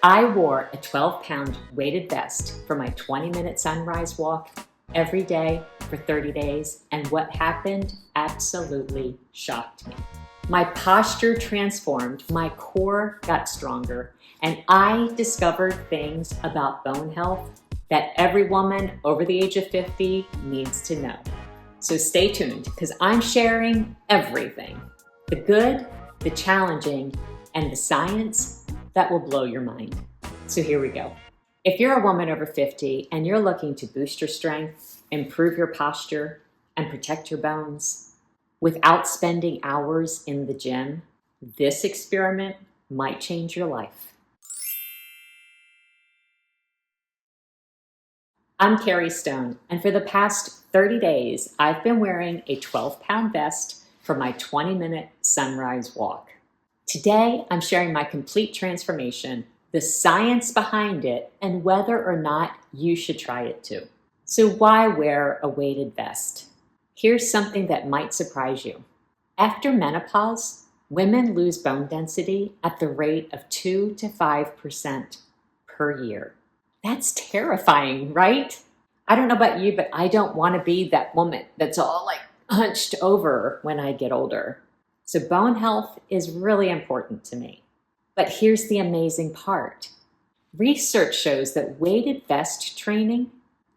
I wore a 12-pound weighted vest for my 20-minute sunrise walk every day for 30 days, and what happened absolutely shocked me. My posture transformed, my core got stronger, and I discovered things about bone health that every woman over the age of 50 needs to know. So stay tuned, because I'm sharing everything: the good, the challenging, and the science that will blow your mind. So here we go. If you're a woman over 50 and you're looking to boost your strength, improve your posture, and protect your bones without spending hours in the gym, this experiment might change your life. I'm Carrie Stone, and for the past 30 days, I've been wearing a 12-pound vest for my 20-minute sunrise walk. Today, I'm sharing my complete transformation, the science behind it, and whether or not you should try it too. So why wear a weighted vest? Here's something that might surprise you. After menopause, women lose bone density at the rate of 2 to 5% per year. That's terrifying, right? I don't know about you, but I don't want to be that woman that's all like hunched over when I get older. So bone health is really important to me. But here's the amazing part. Research shows that weighted vest training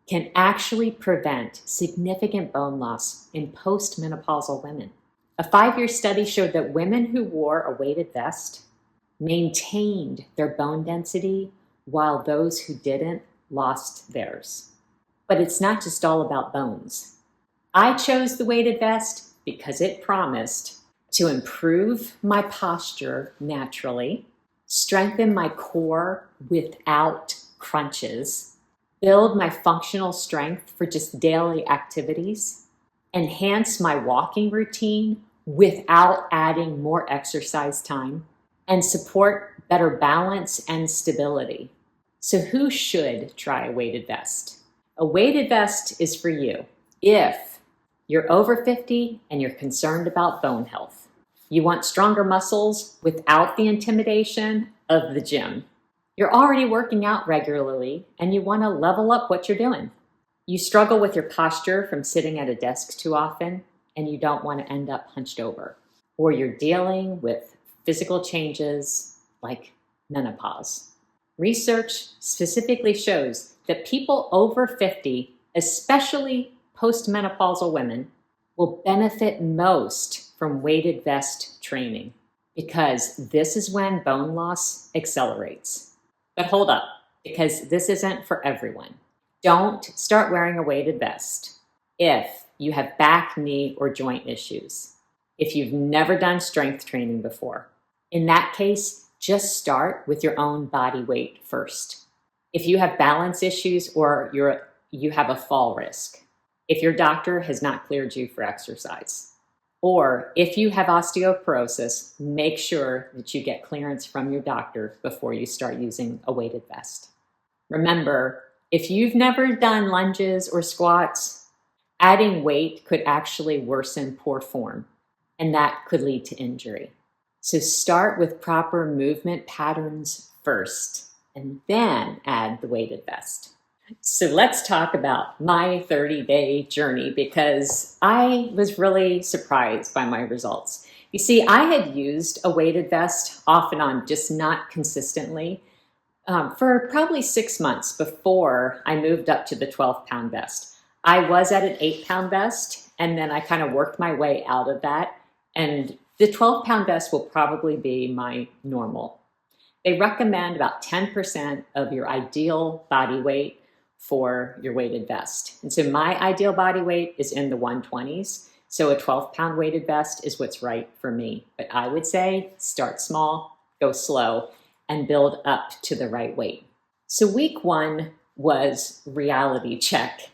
can actually prevent significant bone loss in postmenopausal women. A 5-year study showed that women who wore a weighted vest maintained their bone density, while those who didn't lost theirs. But it's not just all about bones. I chose the weighted vest because it promised to improve my posture naturally, strengthen my core without crunches, build my functional strength for just daily activities, enhance my walking routine without adding more exercise time, and support better balance and stability. So who should try a weighted vest? A weighted vest is for you if you're over 50 and you're concerned about bone health. You want stronger muscles without the intimidation of the gym. You're already working out regularly and you want to level up what you're doing. You struggle with your posture from sitting at a desk too often and you don't want to end up hunched over. Or you're dealing with physical changes like menopause. Research specifically shows that people over 50, especially postmenopausal women, will benefit most from weighted vest training because this is when bone loss accelerates. But hold up, because this isn't for everyone. Don't start wearing a weighted vest if you have back, knee, or joint issues. If you've never done strength training before. In that case, just start with your own body weight first. If you have balance issues or you have a fall risk, if your doctor has not cleared you for exercise, or if you have osteoporosis, make sure that you get clearance from your doctor before you start using a weighted vest. Remember, if you've never done lunges or squats, adding weight could actually worsen poor form, and that could lead to injury. So start with proper movement patterns first, and then add the weighted vest. So let's talk about my 30-day journey, because I was really surprised by my results. You see, I had used a weighted vest off and on, just not consistently, for probably 6 months before I moved up to the 12-pound vest. I was at an 8-pound vest, and then I kind of worked my way out of that, and the 12-pound vest will probably be my normal. They recommend about 10% of your ideal body weight for your weighted vest. And so my ideal body weight is in the 120s. So a 12-pound weighted vest is what's right for me. But I would say start small, go slow, and build up to the right weight. So week 1 was reality check.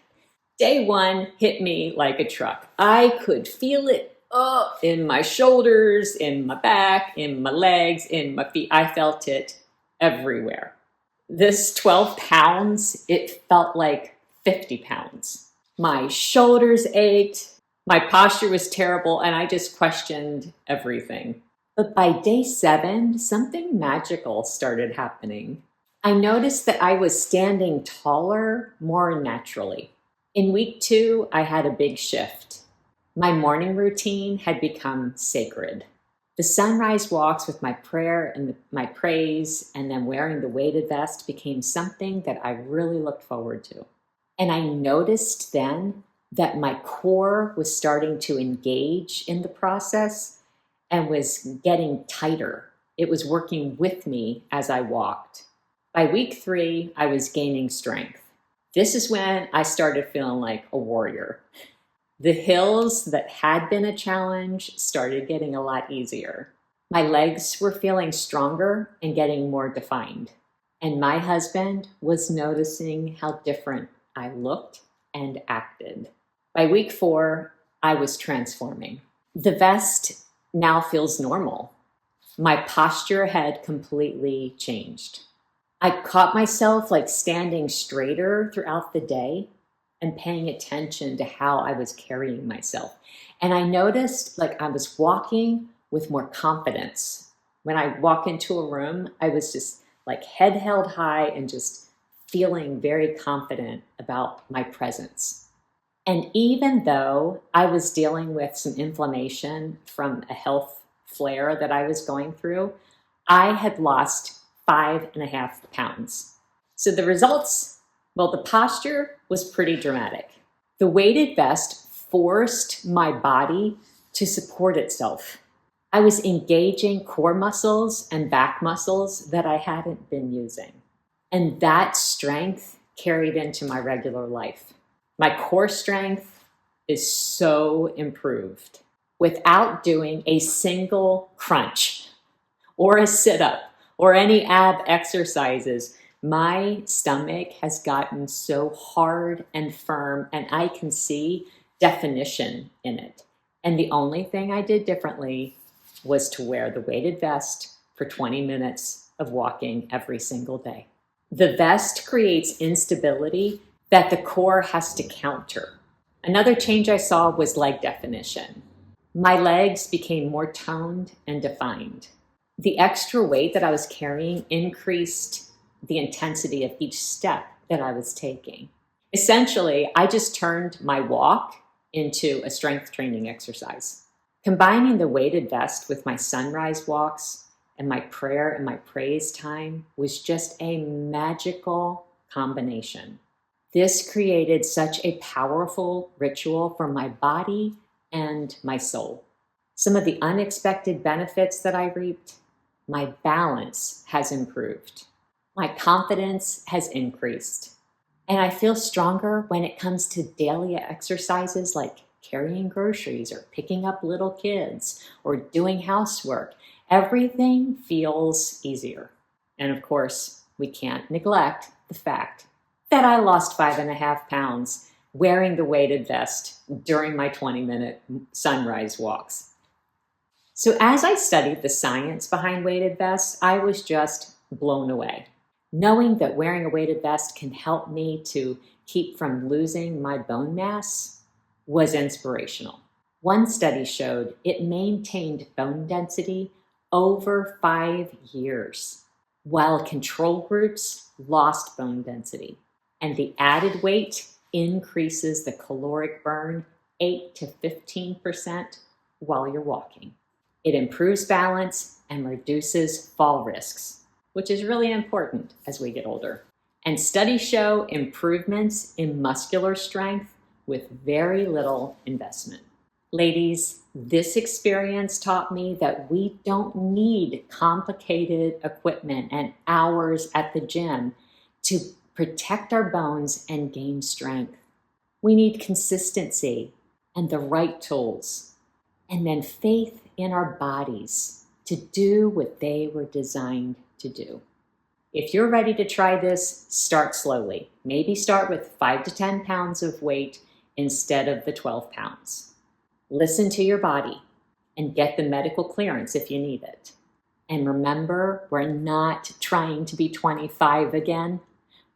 Day 1 hit me like a truck. I could feel it in my shoulders, in my back, in my legs, in my feet. I felt it everywhere. This 12 pounds, it felt like 50 pounds. My shoulders ached, my posture was terrible, and I just questioned everything. But by day 7, something magical started happening. I noticed that I was standing taller more naturally. In week 2, I had a big shift. My morning routine had become sacred. The sunrise walks with my prayer and my praise, and then wearing the weighted vest became something that I really looked forward to. And I noticed then that my core was starting to engage in the process and was getting tighter. It was working with me as I walked. By week 3, I was gaining strength. This is when I started feeling like a warrior. The hills that had been a challenge started getting a lot easier. My legs were feeling stronger and getting more defined. And my husband was noticing how different I looked and acted. By week 4, I was transforming. The vest now feels normal. My posture had completely changed. I caught myself standing straighter throughout the day and paying attention to how I was carrying myself. And I noticed I was walking with more confidence. When I walk into a room, I was just head held high and just feeling very confident about my presence. And even though I was dealing with some inflammation from a health flare that I was going through, I had lost 5.5 pounds. So the results, well, the posture was pretty dramatic. The weighted vest forced my body to support itself. I was engaging core muscles and back muscles that I hadn't been using. And that strength carried into my regular life. My core strength is so improved without doing a single crunch or a sit-up or any ab exercises. My stomach has gotten so hard and firm, and I can see definition in it. And the only thing I did differently was to wear the weighted vest for 20 minutes of walking every single day. The vest creates instability that the core has to counter. Another change I saw was leg definition. My legs became more toned and defined. The extra weight that I was carrying increased the intensity of each step that I was taking. Essentially, I just turned my walk into a strength training exercise. Combining the weighted vest with my sunrise walks and my prayer and my praise time was just a magical combination. This created such a powerful ritual for my body and my soul. Some of the unexpected benefits that I reaped: my balance has improved. My confidence has increased. And I feel stronger when it comes to daily exercises like carrying groceries or picking up little kids or doing housework. Everything feels easier. And of course, we can't neglect the fact that I lost 5.5 pounds wearing the weighted vest during my 20-minute sunrise walks. So as I studied the science behind weighted vests, I was just blown away. Knowing that wearing a weighted vest can help me to keep from losing my bone mass was inspirational. One study showed it maintained bone density over 5 years, while control groups lost bone density. And the added weight increases the caloric burn 8 to 15% while you're walking. It improves balance and reduces fall risks, which is really important as we get older. And studies show improvements in muscular strength with very little investment. Ladies, this experience taught me that we don't need complicated equipment and hours at the gym to protect our bones and gain strength. We need consistency and the right tools, and then faith in our bodies to do what they were designed to do. If you're ready to try this, start slowly. Maybe start with 5 to 10 pounds of weight instead of the 12 pounds. Listen to your body and get the medical clearance if you need it. And remember, we're not trying to be 25 again.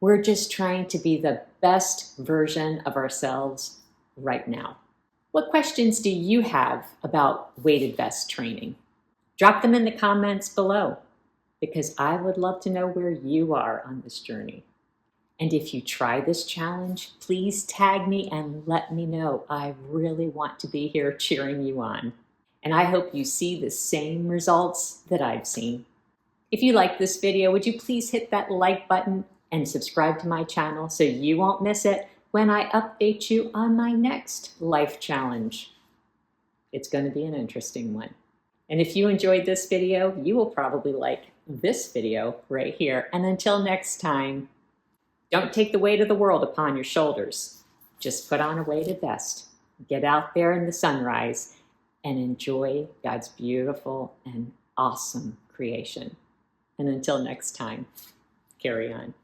We're just trying to be the best version of ourselves right now. What questions do you have about weighted vest training? Drop them in the comments below. because I would love to know where you are on this journey. And if you try this challenge, please tag me and let me know. I really want to be here cheering you on. And I hope you see the same results that I've seen. If you like this video, would you please hit that like button and subscribe to my channel so you won't miss it when I update you on my next life challenge. It's going to be an interesting one. And if you enjoyed this video, you will probably like this video right here. And until next time, don't take the weight of the world upon your shoulders. Just put on a weighted vest. Get out there in the sunrise and enjoy God's beautiful and awesome creation. And until next time, carry on.